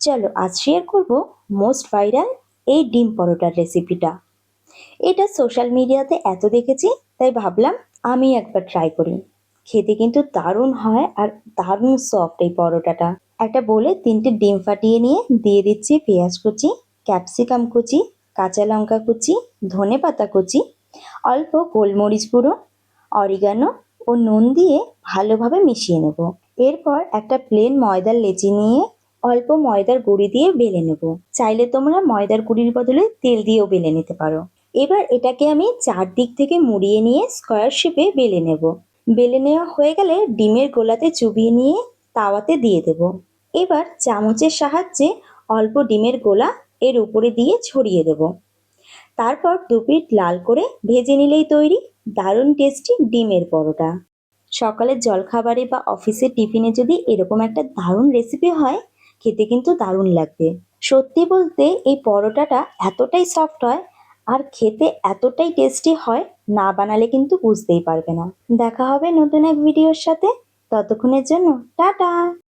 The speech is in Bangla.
চলো আজ শেয়ার করব মোস্ট ভাইরাল এই ডিম পরোটার রেসিপিটা। এটা সোশ্যাল মিডিয়াতে এত দেখেছি, তাই ভাবলাম আমি একবার ট্রাই করি। খেতে কিন্তু দারুণ হয় আর দারুণ সফট এই পরোটাটা। একটা বলে 3টে ডিম ফাটিয়ে নিয়ে দিয়ে দিচ্ছি পেঁয়াজ কুচি, ক্যাপসিকাম কুচি, কাঁচা লঙ্কা কুচি, ধনেপাতা কুচি, অল্প গোলমরিচ গুঁড়ো, অরিগানো ও নুন দিয়ে ভালোভাবে মিশিয়ে নেব। এরপর একটা প্লেন ময়দার লেচি নিয়ে অল্প ময়দার গুঁড়ি দিয়ে বেলে নেব। চাইলে তোমরা ময়দার গুঁড়ির বদলে তেল দিয়েও বেলে নিতে পারো। এবার এটাকে আমি চারদিক থেকে মুড়িয়ে নিয়ে স্কোয়ার শেপে বেলে নেব। বেলে নেওয়া হয়ে গেলে ডিমের গোলাতে চুবিয়ে নিয়ে তাওয়াতে দিয়ে দেব। এবার চামচের সাহায্যে অল্প ডিমের গোলা এর উপরে দিয়ে ছড়িয়ে দেব। তারপর দুপিঠ লাল করে ভেজে নিলেই তৈরি দারুণ টেস্টি ডিমের পরোটা। সকালের জলখাবারে বা অফিসের টিফিনে যদি এরকম একটা দারুণ রেসিপি হয়, খেতে কিন্তু দারুণ লাগবে। সত্যি বলতে এই পরোটাটা এতটাই সফট হয় আর খেতে এতটাই টেস্টি হয়, না বানালে কিন্তু বুঝতেই পারবে না। দেখা হবে নতুন এক ভিডিওর সাথে। ততক্ষণের জন্য টাটা।